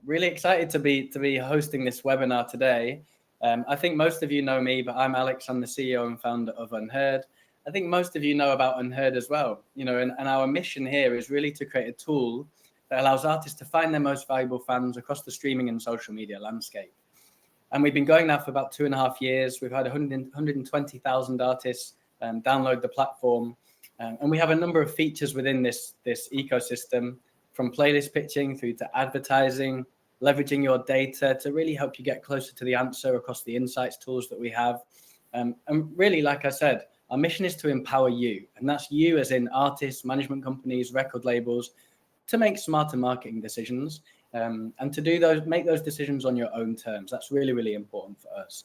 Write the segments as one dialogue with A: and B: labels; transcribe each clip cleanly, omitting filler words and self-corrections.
A: Really excited to be hosting this webinar today. I think most of you know me, but I'm Alex. I'm the CEO and founder of Unhurd. I think most of you know about Unhurd as well. And our mission here is really to create a tool that allows artists to find their most valuable fans across the streaming and social media landscape. And we've been going now for about 2.5 years. We've had 120,000 artists download the platform, and we have a number of features within this ecosystem, from playlist pitching through to advertising, leveraging your data to really help you get closer to the answer across the insights tools that we have. And really, like I said, our mission is to empower you, and that's you as in artists, management companies, record labels, to make smarter marketing decisions, and to make those decisions on your own terms. That's really, really important for us.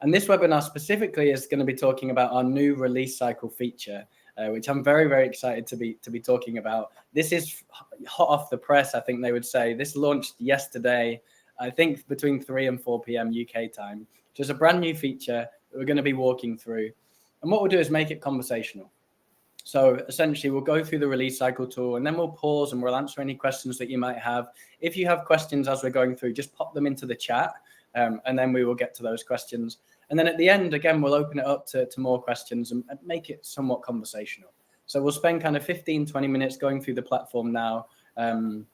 A: And this webinar specifically is going to be talking about our new release cycle feature, which I'm very, very excited to be talking about. This is hot off the press, I think they would say. This launched yesterday, I think between 3 and 4 p.m. UK time. So it's a brand new feature that we're going to be walking through. And what we'll do is make it conversational. So essentially, we'll go through the release cycle tool, and then we'll pause and we'll answer any questions that you might have. If you have questions as we're going through, just pop them into the chat, and then we will get to those questions. And then at the end, again, we'll open it up to more questions and make it somewhat conversational. So we'll spend kind of 15, 20 minutes going through the platform now. And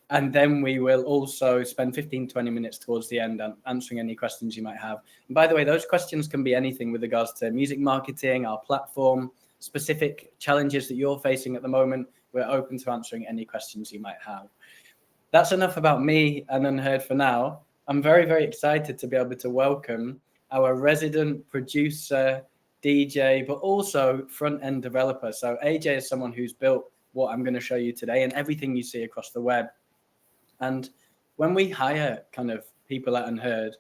A: then we will also spend 15, 20 minutes towards the end answering any questions you might have. And by the way, those questions can be anything with regards to music marketing, our platform, specific challenges that you're facing at the moment. We're open to answering any questions you might have. That's enough about me and Unhurd for now. I'm very, very excited to be able to welcome our resident producer, DJ, but also front-end developer. So AJ is someone who's built what I'm going to show you today and everything you see across the web. And when we hire kind of people at Unhurd,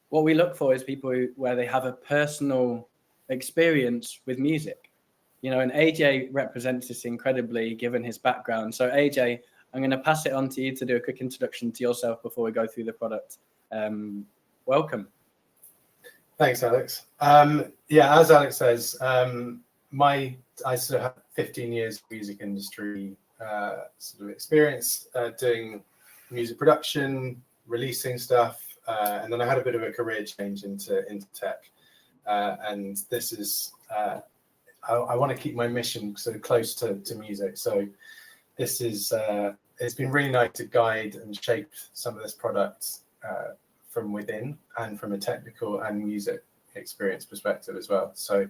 A: what we look for is people where they have a personal experience with music. And AJ represents this incredibly, given his background. So AJ, I'm going to pass it on to you to do a quick introduction to yourself before we go through the product. Welcome.
B: Thanks, Alex. As Alex says, I sort of have 15 years music industry sort of experience doing music production, releasing stuff, and then I had a bit of a career change into tech. And this is I want to keep my mission sort of close to music. So this is it's been really nice to guide and shape some of this product from within and from a technical and music experience perspective as well. So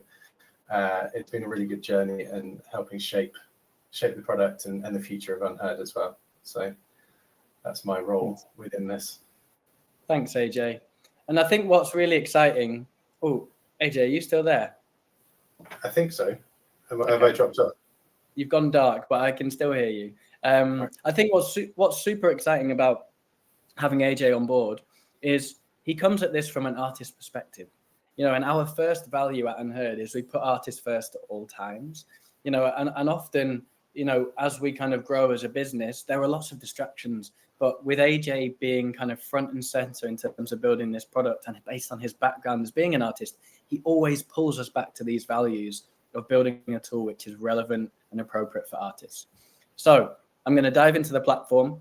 B: it's been a really good journey and helping shape the product and the future of Unhurd as well. So that's my role within this.
A: Thanks, AJ. And I think what's really exciting. Oh, AJ, are you still there?
B: I think so. Have I dropped off?
A: You've gone dark, but I can still hear you. I think what's super exciting about having AJ on board is he comes at this from an artist perspective. And our first value at Unhurd is we put artists first at all times. And often, as we kind of grow as a business, there are lots of distractions. But with AJ being kind of front and center in terms of building this product, and based on his background as being an artist, he always pulls us back to these values of building a tool which is relevant and appropriate for artists. So I'm going to dive into the platform.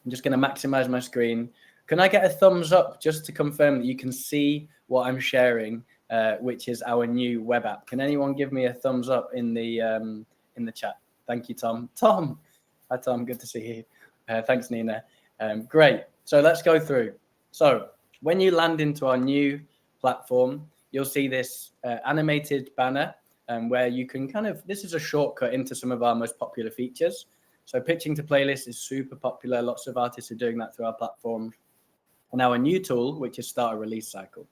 A: I'm just going to maximize my screen. Can I get a thumbs up just to confirm that you can see what I'm sharing, which is our new web app? Can anyone give me a thumbs up in the chat? Thank you, Tom. Hi, Tom. Good to see you. Thanks, Nina. Great. So let's go through. So when you land into our new platform, you'll see this animated banner where you can this is a shortcut into some of our most popular features. So pitching to playlists is super popular. Lots of artists are doing that through our platform. And our new tool, which is start a release cycle.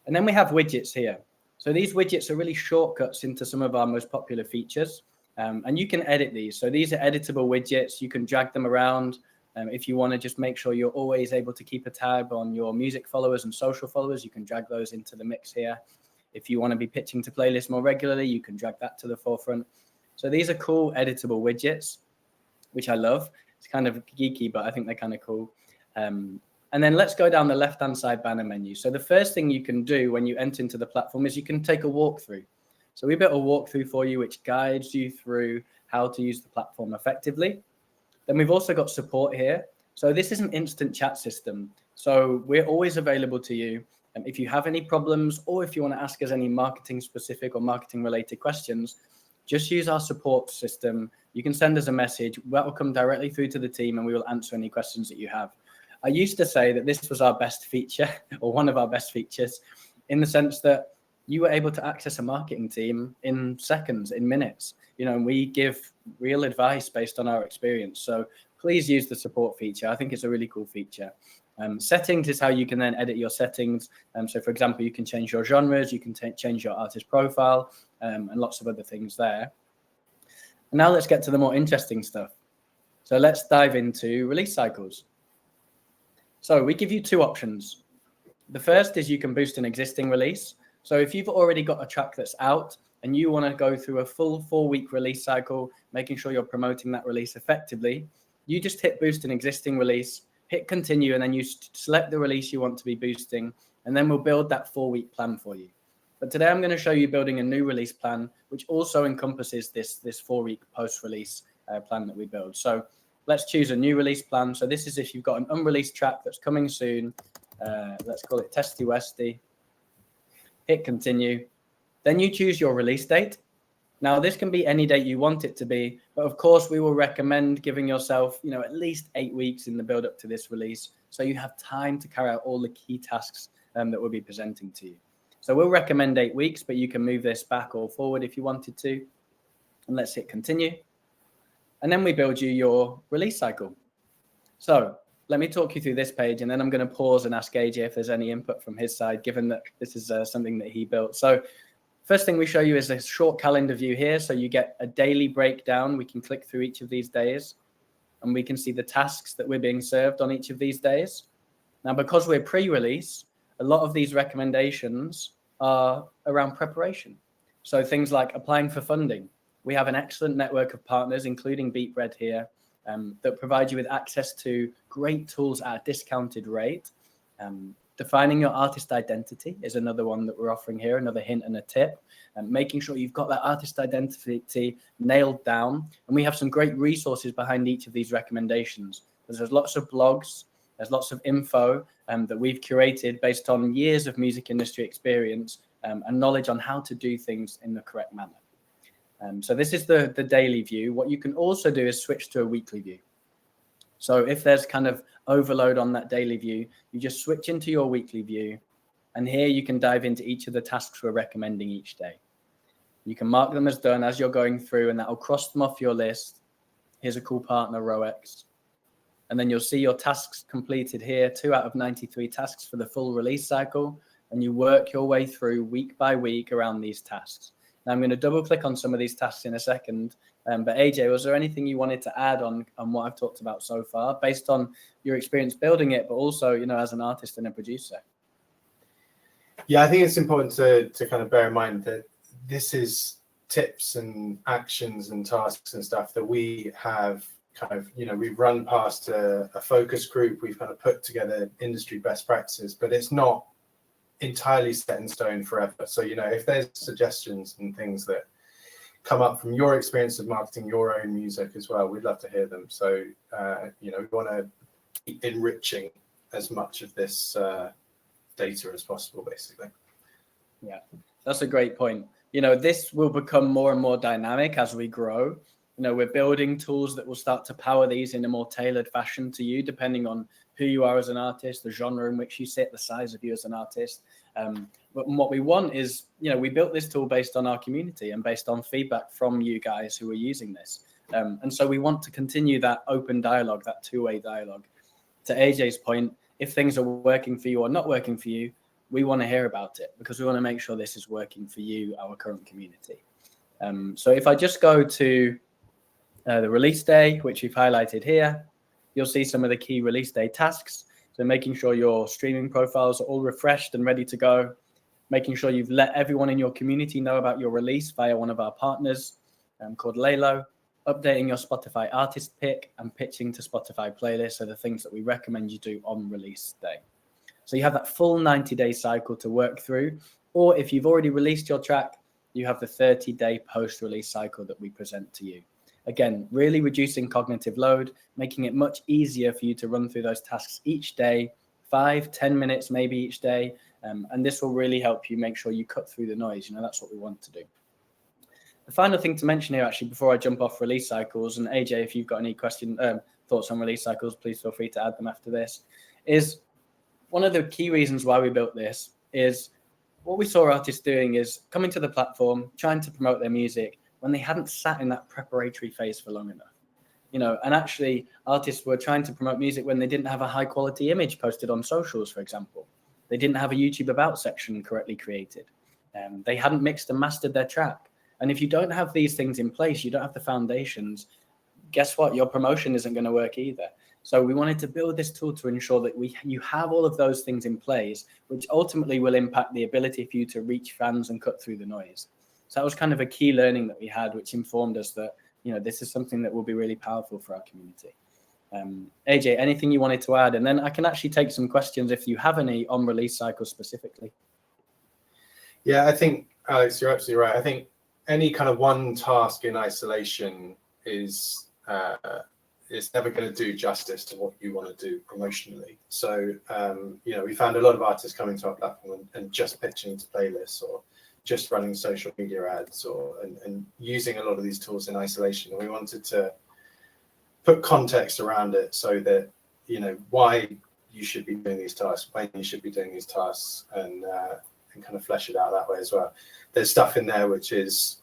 A: And then we have widgets here. So these widgets are really shortcuts into some of our most popular features. And you can edit these. So these are editable widgets. You can drag them around. If you want to just make sure you're always able to keep a tab on your music followers and social followers, you can drag those into the mix here. If you want to be pitching to playlists more regularly, you can drag that to the forefront. So these are cool editable widgets, which I love. It's kind of geeky, but I think they're kind of cool. And then let's go down the left-hand side banner menu. So the first thing you can do when you enter into the platform is you can take a walkthrough. So we built a walkthrough for you, which guides you through how to use the platform effectively. Then we've also got support here. So this is an instant chat system. So we're always available to you. And if you have any problems, or if you want to ask us any marketing specific or marketing related questions, just use our support system. You can send us a message. That will come directly through to the team and we will answer any questions that you have. I used to say that this was our best feature, or one of our best features, in the sense that you were able to access a marketing team in seconds, in minutes. And we give real advice based on our experience. So please use the support feature. I think it's a really cool feature. Settings is how you can then edit your settings. So for example, you can change your genres, you can change your artist profile, and lots of other things there. And now let's get to the more interesting stuff. So let's dive into release cycles. So we give you two options. The first is you can boost an existing release. So if you've already got a track that's out and you want to go through a full 4-week release cycle, making sure you're promoting that release effectively, you just hit boost an existing release, hit continue, and then you select the release you want to be boosting, and then we'll build that 4-week plan for you. But today I'm going to show you building a new release plan, which also encompasses this 4-week post-release plan that we build. So let's choose a new release plan. So this is if you've got an unreleased track that's coming soon. Let's call it Testy Westy. Hit continue. Then you choose your release date. Now, this can be any date you want it to be, but of course, we will recommend giving yourself, at least 8 weeks in the build up to this release, so you have time to carry out all the key tasks that we'll be presenting to you. So we'll recommend 8 weeks, but you can move this back or forward if you wanted to. And let's hit continue. And then we build you your release cycle. So let me talk you through this page, and then I'm going to pause and ask AJ if there's any input from his side, given that this is something that he built. So first thing we show you is a short calendar view here. So you get a daily breakdown. We can click through each of these days, and we can see the tasks that we're being served on each of these days. Now, because we're pre-release, a lot of these recommendations are around preparation. So things like applying for funding. We have an excellent network of partners, including BeatBread here, that provide you with access to great tools at a discounted rate. Defining your artist identity is another one that we're offering here, another hint and a tip. Making sure you've got that artist identity nailed down. And we have some great resources behind each of these recommendations. There's lots of blogs, there's lots of info that we've curated based on years of music industry experience and knowledge on how to do things in the correct manner. So this is the daily view. What you can also do is switch to a weekly view. So if there's kind of overload on that daily view, you just switch into your weekly view. And here you can dive into each of the tasks we're recommending each day. You can mark them as done as you're going through, and that will cross them off your list. Here's a cool partner, Roex. And then you'll see your tasks completed here, 2 out of 93 tasks for the full release cycle. And you work your way through week by week around these tasks. Now I'm going to double click on some of these tasks in a second. But AJ, was there anything you wanted to add on what I've talked about so far, based on your experience building it, but also, as an artist and a producer?
B: Yeah, I think it's important to kind of bear in mind that this is tips and actions and tasks and stuff that we have kind of, we've run past a focus group. We've kind of put together industry best practices, but it's not entirely set in stone forever. So, if there's suggestions and things that come up from your experience of marketing your own music as well, we'd love to hear them. So, we want to keep enriching as much of this data as possible, basically.
A: Yeah, that's a great point. This will become more and more dynamic as we grow. We're building tools that will start to power these in a more tailored fashion to you, depending on who you are as an artist, the genre in which you sit, the size of you as an artist. But what we want is, we built this tool based on our community and based on feedback from you guys who are using this. And so we want to continue that open dialogue, that two-way dialogue. To AJ's point, if things are working for you or not working for you, we want to hear about it because we want to make sure this is working for you, our current community. So if I just go to the release day, which we've highlighted here, you'll see some of the key release day tasks. So making sure your streaming profiles are all refreshed and ready to go, making sure you've let everyone in your community know about your release via one of our partners called Lalo, updating your Spotify artist pick and pitching to Spotify playlists are the things that we recommend you do on release day. So you have that full 90-day cycle to work through, or if you've already released your track, you have the 30-day post-release cycle that we present to you. Again, really reducing cognitive load, making it much easier for you to run through those tasks each day, 5-10 minutes maybe each day. And this will really help you make sure you cut through the noise. That's what we want to do. The final thing to mention here, actually, before I jump off release cycles, and AJ, if you've got any thoughts on release cycles, please feel free to add them after this, is one of the key reasons why we built this is what we saw artists doing is coming to the platform, trying to promote their music when they hadn't sat in that preparatory phase for long enough. And actually artists were trying to promote music when they didn't have a high quality image posted on socials, for example. They didn't have a YouTube About section correctly created. They hadn't mixed and mastered their track. And if you don't have these things in place, you don't have the foundations, guess what? Your promotion isn't going to work either. So we wanted to build this tool to ensure that you have all of those things in place, which ultimately will impact the ability for you to reach fans and cut through the noise. So that was kind of a key learning that we had, which informed us that, this is something that will be really powerful for our community. AJ, anything you wanted to add? And then I can actually take some questions if you have any on release cycles specifically.
B: Yeah, I think, Alex, you're absolutely right. I think any kind of one task in isolation is never going to do justice to what you want to do promotionally. So, we found a lot of artists coming to our platform and just pitching to playlists or just running social media ads and using a lot of these tools in isolation. And we wanted to put context around it so that, why you should be doing these tasks, when you should be doing these tasks, and kind of flesh it out that way as well. There's stuff in there which is,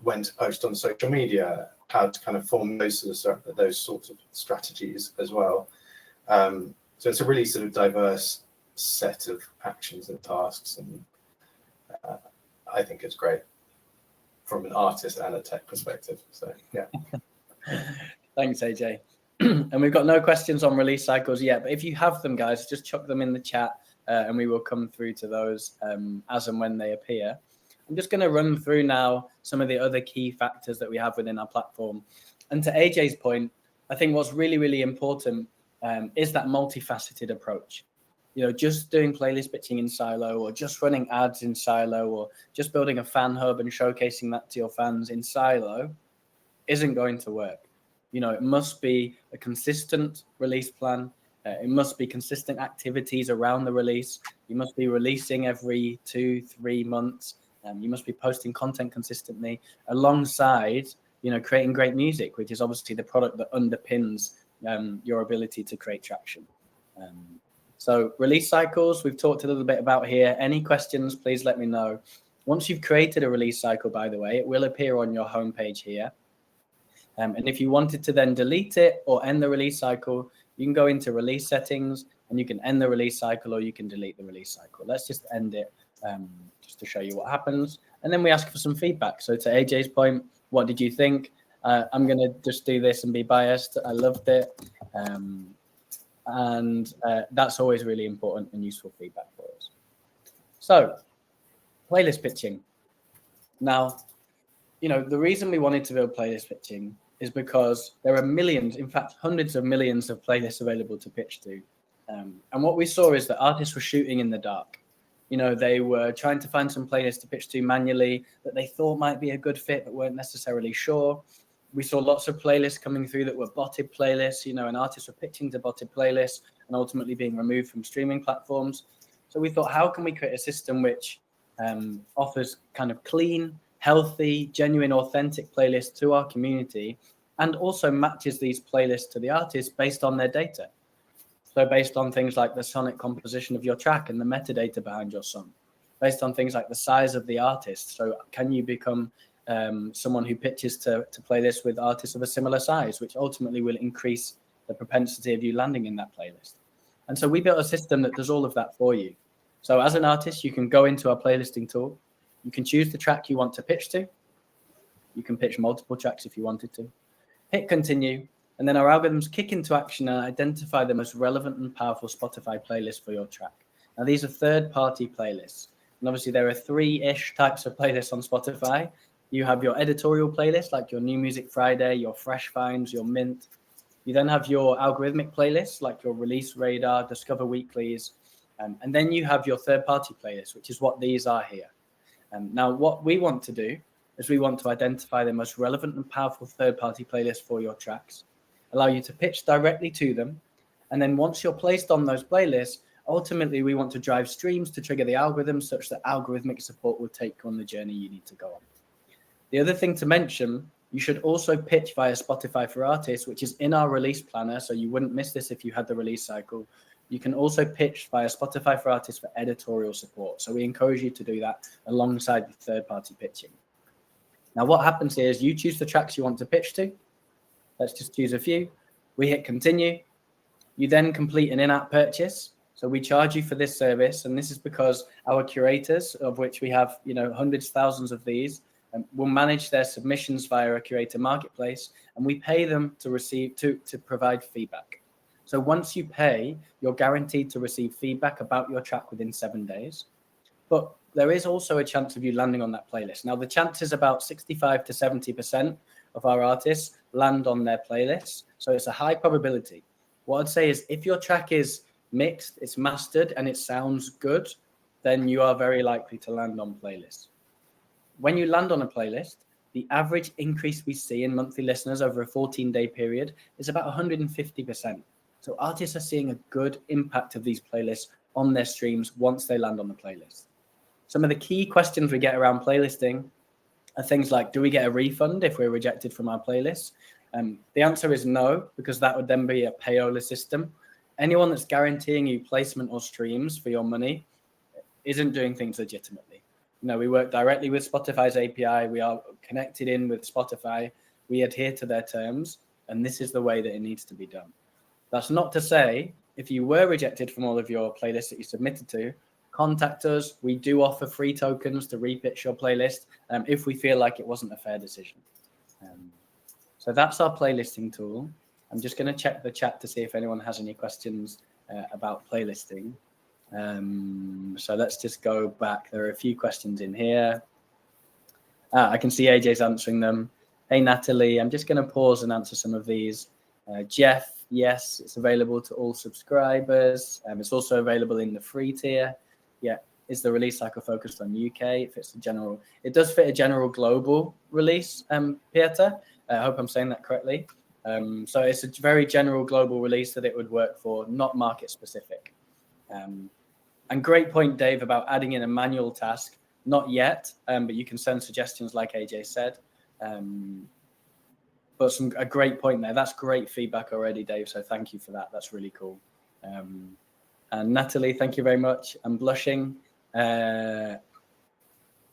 B: when to post on social media, how to kind of form those sorts of strategies as well. So it's a really sort of diverse set of actions and tasks, and I think it's great from an artist and a tech perspective. So yeah.
A: Thanks, AJ. And we've got no questions on release cycles yet, but if you have them, guys, just chuck them in the chat and we will come through to those as and when they appear. I'm just going to run through now some of the other key factors that we have within our platform. And to AJ's point, I think what's really, really important is that multifaceted approach. Just doing playlist pitching in silo, or just running ads in silo, or just building a fan hub and showcasing that to your fans in silo isn't going to work. It must be a consistent release plan. It must be consistent activities around the release. You must be releasing every 2-3 months. You must be posting content consistently alongside, creating great music, which is obviously the product that underpins your ability to create traction. So release cycles, we've talked a little bit about here. Any questions, please let me know. Once you've created a release cycle, by the way, it will appear on your homepage here. And if you wanted to then delete it or end the release cycle, you can go into release settings and you can end the release cycle, or you can delete the release cycle. Let's just end it just to show you what happens. And then we ask for some feedback. So to AJ's point, what did you think? I'm going to just do this and be biased. I loved it. And that's always really important and useful feedback for us. So playlist pitching. Now, the reason we wanted to build playlist pitching is because there are millions, in fact, hundreds of millions of playlists available to pitch to. And what we saw is that artists were shooting in the dark. They were trying to find some playlists to pitch to manually that they thought might be a good fit, but weren't necessarily sure. We saw lots of playlists coming through that were botted playlists, and artists were pitching to botted playlists and ultimately being removed from streaming platforms. So we thought, how can we create a system which offers kind of clean, healthy, genuine, authentic playlists to our community, and also matches these playlists to the artists based on their data. So based on things like the sonic composition of your track and the metadata behind your song, based on things like the size of the artist. So can you become someone who pitches to playlists with artists of a similar size, which ultimately will increase the propensity of you landing in that playlist. And so we built a system that does all of that for you. So as an artist, you can go into our playlisting tool. You can choose the track you want to pitch to. You can pitch multiple tracks if you wanted to. Hit continue. And then our algorithms kick into action and identify the most relevant and powerful Spotify playlist for your track. Now, these are third-party playlists. And obviously, there are 3-ish types of playlists on Spotify. You have your editorial playlist, like your New Music Friday, your Fresh Finds, your Mint. You then have your algorithmic playlists, like your Release Radar, Discover Weeklies. And then you have your third-party playlist, which is what these are here. Now, what we want to do as we want to identify the most relevant and powerful third-party playlists for your tracks, allow you to pitch directly to them. And then once you're placed on those playlists, ultimately we want to drive streams to trigger the algorithm such that algorithmic support will take you on the journey you need to go on. The other thing to mention, you should also pitch via Spotify for Artists, which is in our release planner. So you wouldn't miss this if you had the release cycle. You can also pitch via Spotify for Artists for editorial support. So we encourage you to do that alongside the third-party pitching. Now, what happens here is you choose the tracks you want to pitch to. Let's just choose a few. We hit continue. You then complete an in-app purchase. So we charge you for this service. And this is because our curators, of which we have, hundreds, thousands of these, will manage their submissions via a curator marketplace. And we pay them to provide feedback. So once you pay, you're guaranteed to receive feedback about your track within 7 days. But there is also a chance of you landing on that playlist. Now, the chance is about 65 to 70% of our artists land on their playlists. So it's a high probability. What I'd say is if your track is mixed, it's mastered, and it sounds good, then you are very likely to land on playlists. When you land on a playlist, the average increase we see in monthly listeners over a 14-day period is about 150%. So artists are seeing a good impact of these playlists on their streams once they land on the playlist. Some of the key questions we get around playlisting are things like, do we get a refund if we're rejected from our playlist? The answer is no, because that would then be a payola system. Anyone that's guaranteeing you placement or streams for your money isn't doing things legitimately. We work directly with Spotify's API. We are connected in with Spotify. We adhere to their terms, and this is the way that it needs to be done. That's not to say if you were rejected from all of your playlists that you submitted to, contact us. We do offer free tokens to repitch your playlist if we feel like it wasn't a fair decision. So that's our playlisting tool. I'm just going to check the chat to see if anyone has any questions about playlisting. So let's just go back. There are a few questions in here. I can see AJ's answering them. Hey, Natalie, I'm just going to pause and answer some of these. Jeff, yes, it's available to all subscribers. It's also available in the free tier. Yeah, is the release cycle focused on UK? It does fit a general global release, Pieter. I hope I'm saying that correctly. So it's a very general global release that it would work for, not market specific. And great point, Dave, about adding in a manual task. Not yet, but you can send suggestions like AJ said. But a great point there. That's great feedback already, Dave. So thank you for that. That's really cool. And Natalie, thank you very much. I'm blushing. And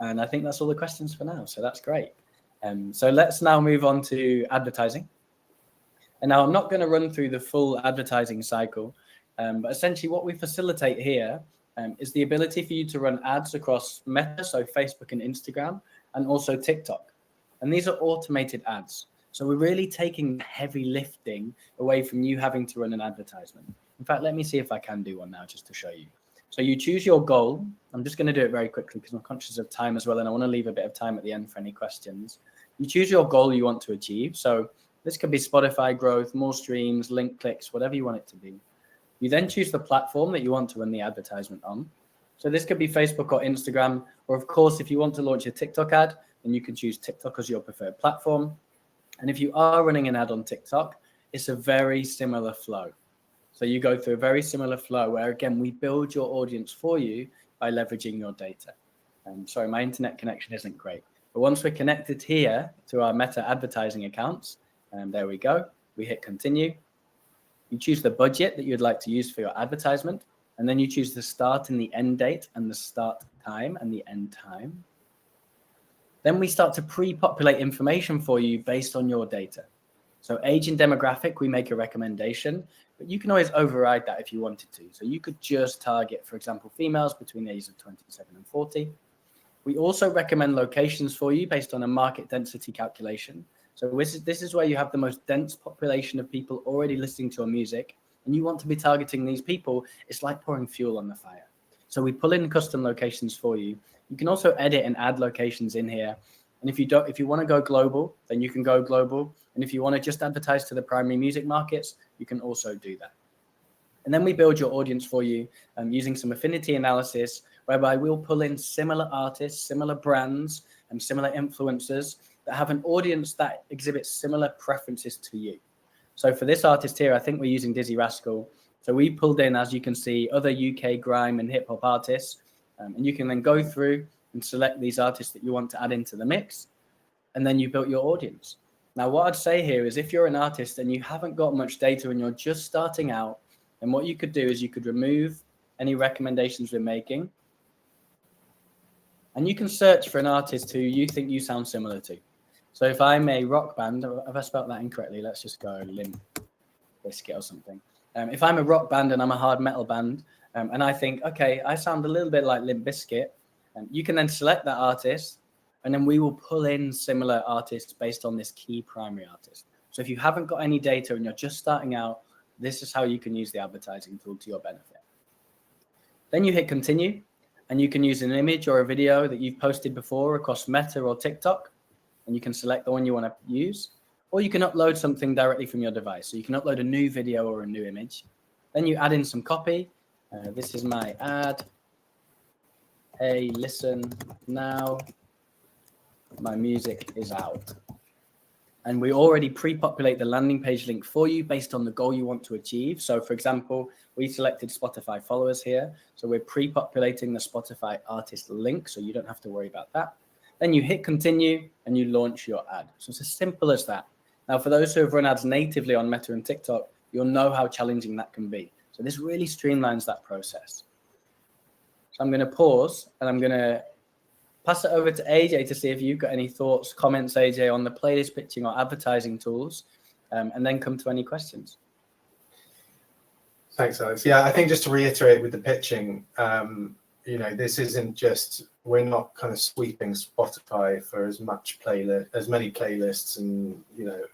A: I think that's all the questions for now. So that's great. So let's now move on to advertising. And now I'm not going to run through the full advertising cycle, but essentially what we facilitate here is the ability for you to run ads across Meta, so Facebook and Instagram, and also TikTok. And these are automated ads. So we're really taking the heavy lifting away from you having to run an advertisement. In fact, let me see if I can do one now just to show you. So you choose your goal. I'm just going to do it very quickly because I'm conscious of time as well, and I want to leave a bit of time at the end for any questions. You choose your goal you want to achieve. So this could be Spotify growth, more streams, link clicks, whatever you want it to be. You then choose the platform that you want to run the advertisement on. So this could be Facebook or Instagram, or of course, if you want to launch a TikTok ad, then you can choose TikTok as your preferred platform. And if you are running an ad on TikTok, it's a very similar flow. So you go through a very similar flow where, again, we build your audience for you by leveraging your data. Sorry, my internet connection isn't great. But once we're connected here to our Meta advertising accounts, there we go. We hit continue. You choose the budget that you'd like to use for your advertisement, and then you choose the start and the end date and the start time and the end time. Then we start to pre-populate information for you based on your data. So age and demographic, we make a recommendation, but you can always override that if you wanted to. So you could just target, for example, females between the ages of 27 and 40. We also recommend locations for you based on a market density calculation. So this is where you have the most dense population of people already listening to your music, and you want to be targeting these people. It's like pouring fuel on the fire. So we pull in custom locations for you. You can also edit and add locations in here. And if you want to go global, then you can go global. And if you want to just advertise to the primary music markets, you can also do that. And then we build your audience for you using some affinity analysis, whereby we'll pull in similar artists, similar brands, and similar influencers that have an audience that exhibits similar preferences to you. So for this artist here, I think we're using Dizzy Rascal. So we pulled in, as you can see, other UK grime and hip hop artists. And you can then go through and select these artists that you want to add into the mix. And then you built your audience. Now, what I'd say here is if you're an artist and you haven't got much data and you're just starting out, then what you could do is you could remove any recommendations we're making. And you can search for an artist who you think you sound similar to. So if I'm a rock band, have I spelled that incorrectly? Let's just go Limp Bizkit or something. If I'm a rock band and I'm a hard metal band, and I think, okay, I sound a little bit like Limp Bizkit, you can then select that artist, and then we will pull in similar artists based on this key primary artist. So if you haven't got any data and you're just starting out, this is how you can use the advertising tool to your benefit. Then you hit continue, and you can use an image or a video that you've posted before across Meta or TikTok, and you can select the one you want to use, or you can upload something directly from your device. So you can upload a new video or a new image. Then you add in some copy. This is my ad. Hey, listen now. My music is out. And we already pre-populate the landing page link for you based on the goal you want to achieve. So for example, we selected Spotify followers here. So we're pre-populating the Spotify artist link, so you don't have to worry about that. Then you hit continue and you launch your ad. So it's as simple as that. Now, for those who have run ads natively on Meta and TikTok, you'll know how challenging that can be. So this really streamlines that process. So I'm going to pause and I'm going to pass it over to AJ to see if you've got any thoughts, comments, AJ, on the playlist pitching or advertising tools, and then come to any questions.
B: Thanks, Alex. Yeah, I think just to reiterate with the pitching, this isn't just, we're not kind of sweeping Spotify for as many playlists, and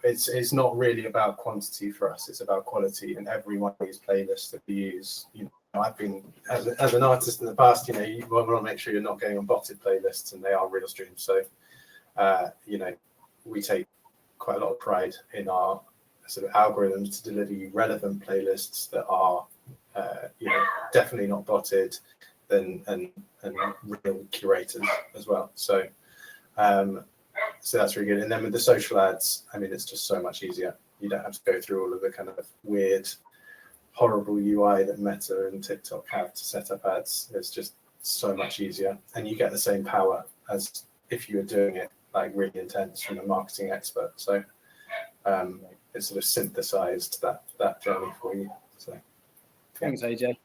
B: it's not really about quantity for us. It's about quality, and every one of these playlists that we use, I've been as an artist in the past, you want to make sure you're not going on botted playlists, and they are real streams. So, we take quite a lot of pride in our sort of algorithms to deliver you relevant playlists that are, definitely not botted, and real curators as well. So, so that's really good. And then with the social ads, I mean, it's just so much easier. You don't have to go through all of the kind of weird, horrible UI that Meta and TikTok have to set up ads. It's just so much easier, and you get the same power as if you were doing it like really intense from a marketing expert. So it's sort of synthesized that journey for you. So
A: thanks, AJ.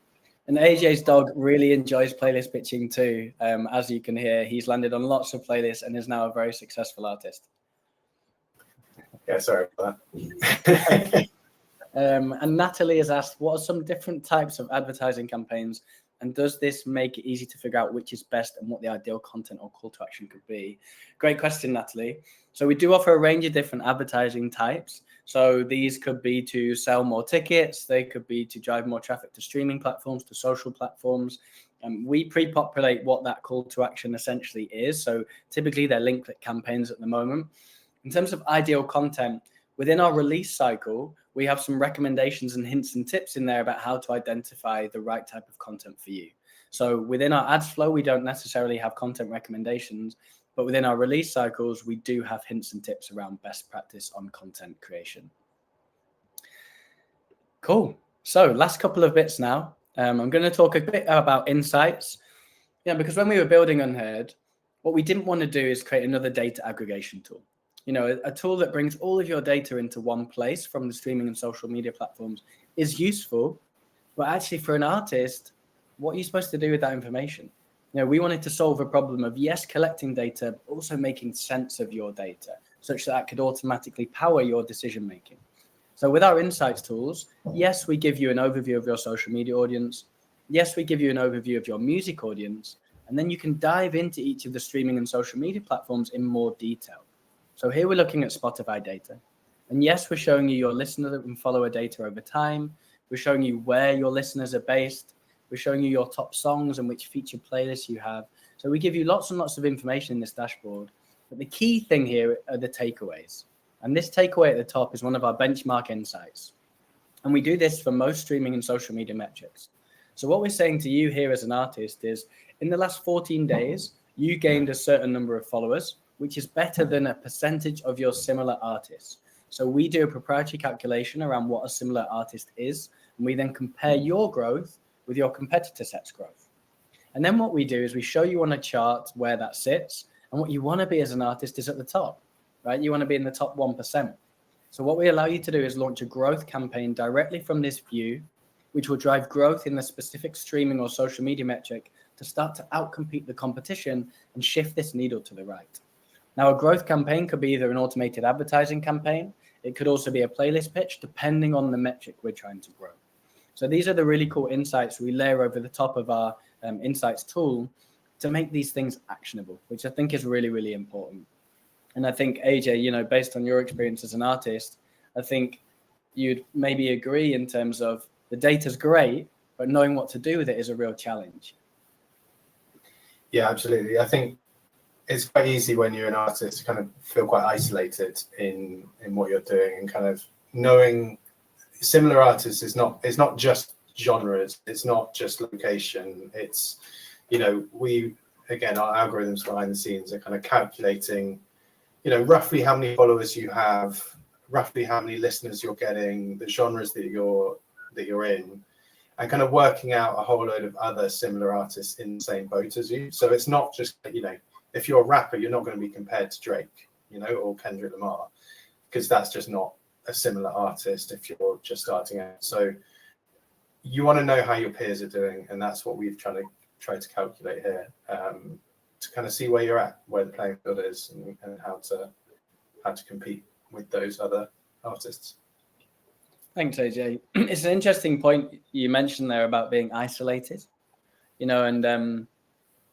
A: And AJ's dog really enjoys playlist pitching too. As you can hear, he's landed on lots of playlists and is now a very successful artist.
B: Yeah, sorry about that.
A: And Natalie has asked, what are some different types of advertising campaigns? And does this make it easy to figure out which is best and what the ideal content or call to action could be? Great question, Natalie. So we do offer a range of different advertising types. So these could be to sell more tickets. They could be to drive more traffic to streaming platforms, to social platforms. We pre-populate what that call to action essentially is. So typically they're link click campaigns at the moment. In terms of ideal content, within our release cycle, we have some recommendations and hints and tips in there about how to identify the right type of content for you. So within our ads flow, we don't necessarily have content recommendations, but within our release cycles, we do have hints and tips around best practice on content creation. Cool. So last couple of bits now. I'm going to talk a bit about insights. Because when we were building Unhurd, what we didn't want to do is create another data aggregation tool. A tool that brings all of your data into one place from the streaming and social media platforms is useful, but actually for an artist, what are you supposed to do with that information? We wanted to solve a problem of, yes, collecting data, but also making sense of your data such that could automatically power your decision-making. So with our insights tools, yes, we give you an overview of your social media audience. Yes, we give you an overview of your music audience, and then you can dive into each of the streaming and social media platforms in more detail. So here we're looking at Spotify data. And yes, we're showing you your listener and follower data over time. We're showing you where your listeners are based. We're showing you your top songs and which featured playlists you have. So we give you lots and lots of information in this dashboard. But the key thing here are the takeaways. And this takeaway at the top is one of our benchmark insights. And we do this for most streaming and social media metrics. So what we're saying to you here as an artist is, in the last 14 days, you gained a certain number of followers, which is better than a percentage of your similar artists. So we do a proprietary calculation around what a similar artist is, and we then compare your growth with your competitor set's growth. And then what we do is we show you on a chart where that sits, and what you want to be as an artist is at the top, right? You want to be in the top 1%. So what we allow you to do is launch a growth campaign directly from this view, which will drive growth in the specific streaming or social media metric to start to outcompete the competition and shift this needle to the right. Now, a growth campaign could be either an automated advertising campaign. It could also be a playlist pitch, depending on the metric we're trying to grow. So these are the really cool insights we layer over the top of our insights tool to make these things actionable, which I think is really, really important. And I think, AJ, you know, based on your experience as an artist, I think you'd maybe agree in terms of the data's great, but knowing what to do with it is a real challenge.
B: Yeah, absolutely. I think it's quite easy when you're an artist to kind of feel quite isolated in what you're doing, and kind of knowing similar artists is not just genres, it's not just location. It's, you know, our algorithms behind the scenes are kind of calculating, you know, roughly how many followers you have, roughly how many listeners you're getting, the genres that you're in, and kind of working out a whole load of other similar artists in the same boat as you. So it's not just, you know, if you're a rapper, you're not going to be compared to Drake, you know, or Kendrick Lamar, because that's just not a similar artist if you're just starting out. So you want to know how your peers are doing, and that's what we've tried to calculate here, to kind of see where you're at, where the playing field is, and how to compete with those other artists.
A: Thanks, AJ. It's an interesting point you mentioned there about being isolated, you know, and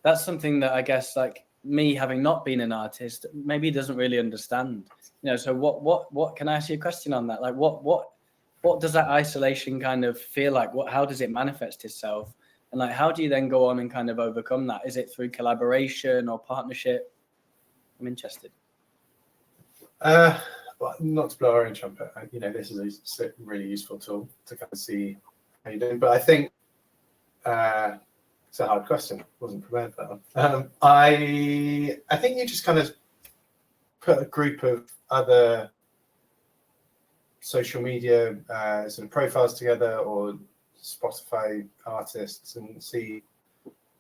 A: that's something that I guess, like me having not been an artist, maybe doesn't really understand, you know. So what can I ask you a question on that? Like what does that isolation kind of feel like? How does it manifest itself? And like, how do you then go on and kind of overcome that? Is it through collaboration or partnership? I'm interested.
B: Well, not to blow our own trumpet, you know, this is a really useful tool to kind of see how you're doing. But I think it's a hard question. Wasn't prepared for that one. I think you just kind of put a group of other social media sort of profiles together, or Spotify artists, and see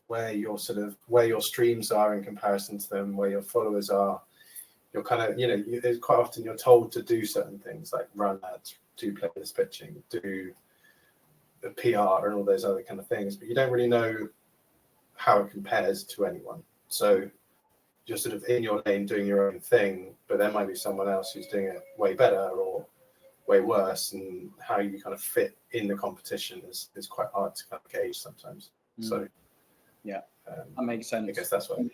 B: where your streams are in comparison to them, where your followers are. You're kind of, you know, there's quite often you're told to do certain things like run ads, do playlist pitching, do the PR and all those other kind of things, but you don't really know how it compares to anyone. So you're sort of in your lane doing your own thing, but there might be someone else who's doing it way better or way worse, and how you kind of fit in the competition is quite hard to kind of gauge sometimes. So
A: yeah, that makes sense.
B: I guess that's what I mean.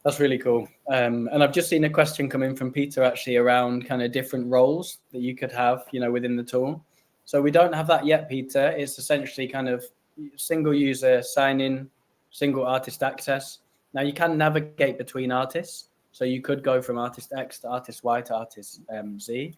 A: That's really cool. And I've just seen a question come in from Peter actually around kind of different roles that you could have, you know, within the tool. So we don't have that yet, Peter. It's essentially kind of single user sign in, single artist access. Now you can navigate between artists. So you could go from artist X to artist Y to artist Z.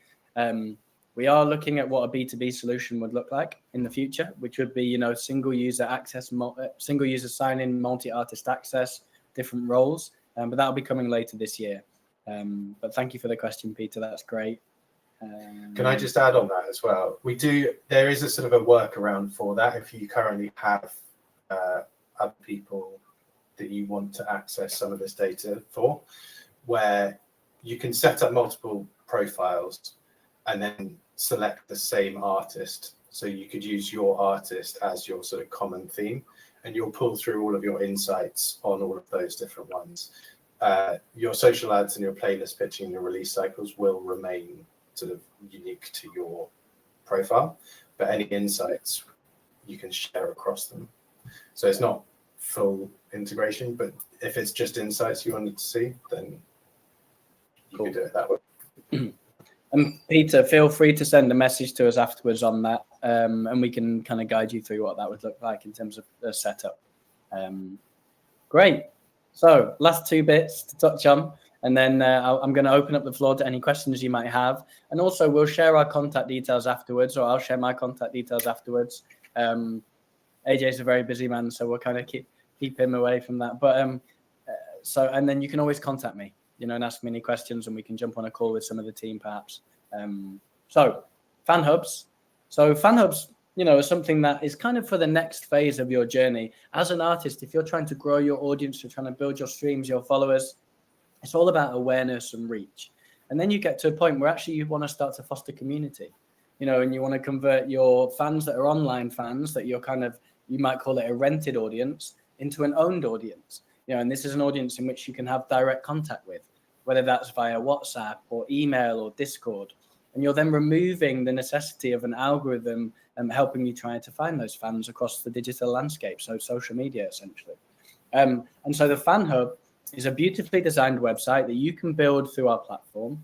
A: We are looking at what a B2B solution would look like in the future, which would be, you know, single user access, single user sign in, multi-artist access, different roles. But that'll be coming later this year. But thank you for the question, Peter. That's great.
B: Can I just add on that as well? There is a sort of a workaround for that. If you currently have other people that you want to access some of this data for, where you can set up multiple profiles and then select the same artist. So you could use your artist as your sort of common theme, and you'll pull through all of your insights on all of those different ones. Your social ads and your playlist pitching and your release cycles will remain sort of unique to your profile, but any insights you can share across them. So it's not full integration, but if it's just insights you wanted to see, then you can do it that way.
A: And Peter, feel free to send a message to us afterwards on that, and we can kind of guide you through what that would look like in terms of the setup. Great. So last two bits to touch on. And then I'm going to open up the floor to any questions you might have. And also we'll share our contact details afterwards, or I'll share my contact details afterwards. AJ's a very busy man, so we'll kind of keep him away from that. But and then you can always contact me, and ask me any questions, and we can jump on a call with some of the team perhaps. So fan hubs. So fan hubs, is something that is kind of for the next phase of your journey. As an artist, if you're trying to grow your audience, you're trying to build your streams, your followers, it's all about awareness and reach. And then you get to a point where actually you want to start to foster community, and you want to convert your fans that are online fans that you're you might call it a rented audience into an owned audience. And this is an audience in which you can have direct contact with, whether that's via WhatsApp or email or Discord. And you're then removing the necessity of an algorithm helping you try to find those fans across the digital landscape, so social media essentially. And so the Fan Hub is a beautifully designed website that you can build through our platform.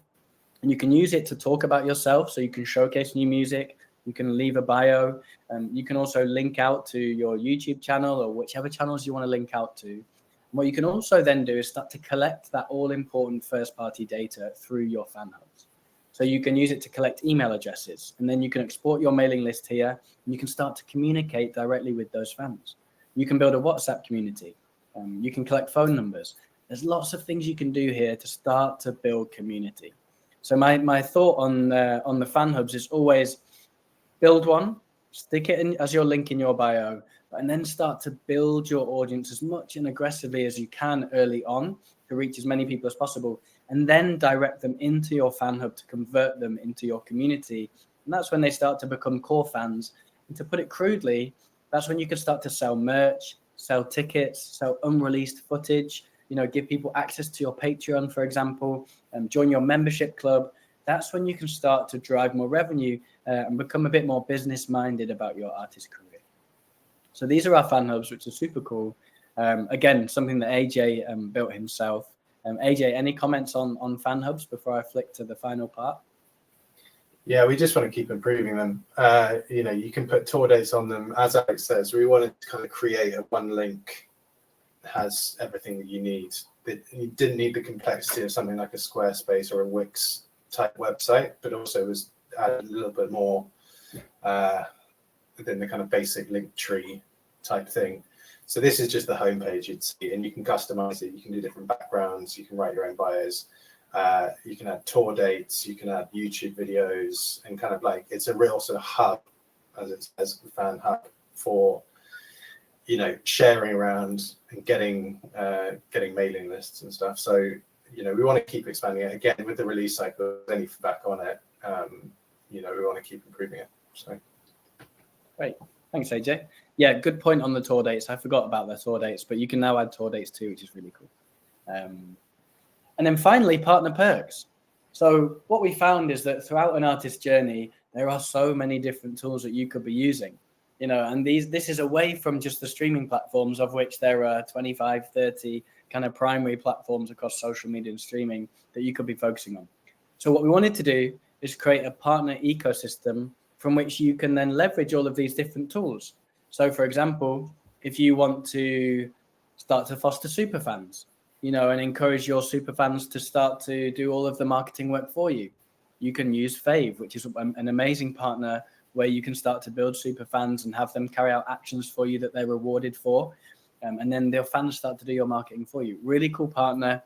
A: And you can use it to talk about yourself, so you can showcase new music, you can leave a bio, and you can also link out to your YouTube channel or whichever channels you want to link out to. And what you can also then do is start to collect that all-important first-party data through your fan hubs. So you can use it to collect email addresses, and then you can export your mailing list here, and you can start to communicate directly with those fans. You can build a WhatsApp community. You can collect phone numbers. There's lots of things you can do here to start to build community. So my thought on the fan hubs is always build one, stick it in as your link in your bio, and then start to build your audience as much and aggressively as you can early on to reach as many people as possible, and then direct them into your fan hub to convert them into your community. And that's when they start to become core fans. And to put it crudely, that's when you can start to sell merch, sell tickets, sell unreleased footage, give people access to your Patreon, for example, and join your membership club. That's when you can start to drive more revenue and become a bit more business minded about your artist career. So these are our fan hubs, which are super cool. Again, something that AJ built himself. AJ, any comments on fan hubs before I flick to the final part?
B: Yeah, we just want to keep improving them. You can put tour dates on them. As Alex says, we wanted to kind of create a one link that has everything that you need. You didn't need the complexity of something like a Squarespace or a Wix type website, but also was added a little bit more within the kind of basic link tree type thing. So this is just the homepage you'd see, and you can customize it. You can do different backgrounds. You can write your own bios. You can add tour dates. You can add YouTube videos, and kind of like it's a real sort of hub, as it says, the fan hub for sharing around and getting mailing lists and stuff. So we want to keep expanding it again with the release cycle. Any feedback on it, we want to keep improving it. So
A: great. Thanks, AJ. Yeah, good point on the tour dates. I forgot about the tour dates, but you can now add tour dates too, which is really cool. And then finally, partner perks. So what we found is that throughout an artist's journey, there are so many different tools that you could be using, and this is away from just the streaming platforms, of which there are 25, 30 kind of primary platforms across social media and streaming that you could be focusing on. So what we wanted to do is create a partner ecosystem from which you can then leverage all of these different tools. So, for example, if you want to start to foster superfans, and encourage your superfans to start to do all of the marketing work for you, you can use Fave, which is an amazing partner where you can start to build superfans and have them carry out actions for you that they're rewarded for. And then their fans start to do your marketing for you. Really cool partner.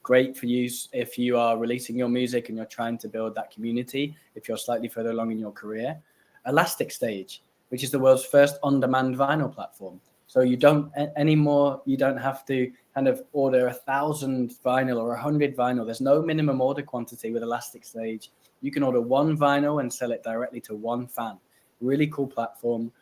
A: Great for use if you are releasing your music and you're trying to build that community, if you're slightly further along in your career. Elastic Stage, which is the world's first on-demand vinyl platform. So you don't have to kind of order 1,000 vinyl or 100 vinyl. There's no minimum order quantity with Elastic Stage. You can order one vinyl and sell it directly to one fan. Really cool platform.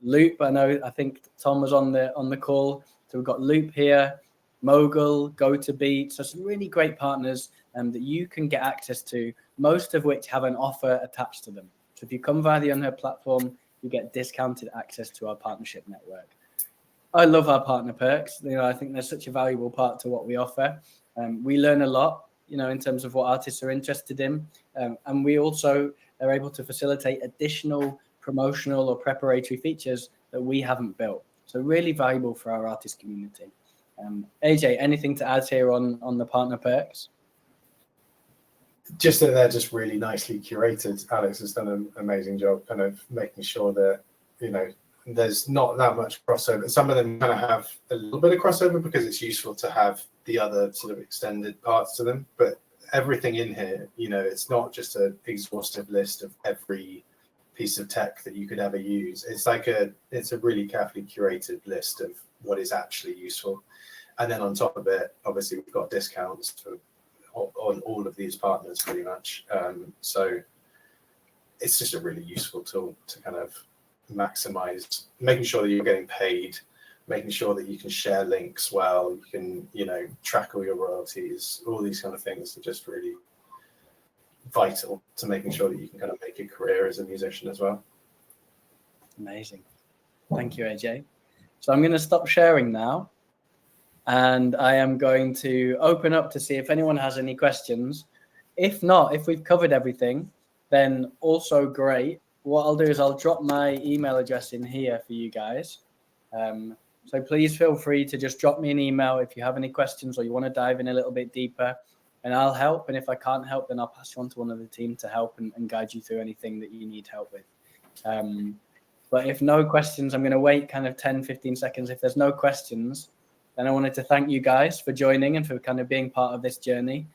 A: Loop, I think Tom was on the call. So we've got Loop here, Mogul, Go to Beat. So some really great partners that you can get access to, most of which have an offer attached to them. So if you come via the Unheard platform, you get discounted access to our partnership network. I love our partner perks. I think they're such a valuable part to what we offer. We learn a lot, in terms of what artists are interested in. And we also are able to facilitate additional promotional or preparatory features that we haven't built. So really valuable for our artist community. AJ, anything to add here on the partner perks?
B: Just that they're just really nicely curated. Alex has done an amazing job kind of making sure that, you know, there's not that much crossover. Some of them kind of have a little bit of crossover because it's useful to have the other sort of extended parts to them. But everything in here, you know, it's not just an exhaustive list of every piece of tech that you could ever use. It's like it's a really carefully curated list of what is actually useful. And then on top of it, obviously we've got discounts on all of these partners pretty much. So it's just a really useful tool to kind of maximize, making sure that you're getting paid, making sure that you can share links well, you can, you know, track all your royalties, all these kind of things are just really vital to making sure that you can kind of make a career as a musician as well.
A: Amazing. Thank you, AJ. So I'm going to stop sharing now. And I am going to open up to see if anyone has any questions. If not, if we've covered everything, then also great. What I'll do is I'll drop my email address in here for you guys. So please feel free to just drop me an email if you have any questions or you want to dive in a little bit deeper, and I'll help. And if I can't help, then I'll pass you on to one of the team to help and guide you through anything that you need help with. But if no questions, I'm going to wait kind of 10, 15 seconds. If there's no questions, then I wanted to thank you guys for joining and for kind of being part of this journey.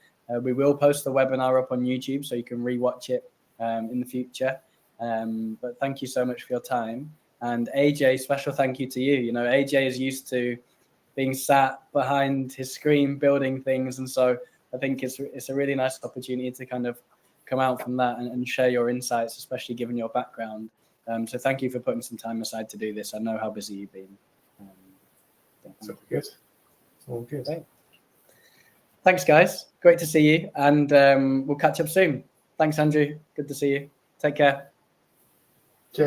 A: We will post the webinar up on YouTube so you can rewatch it in the future. But thank you so much for your time. And AJ, special thank you to you. You know, AJ is used to being sat behind his screen building things. And so I think it's a really nice opportunity to kind of come out from that and share your insights, especially given your background. So thank you for putting some time aside to do this. I know how busy you've been.
B: It's all good. It's all good.
A: Okay. Thanks, guys. Great to see you. And we'll catch up soon. Thanks, Andrew. Good to see you. Take care.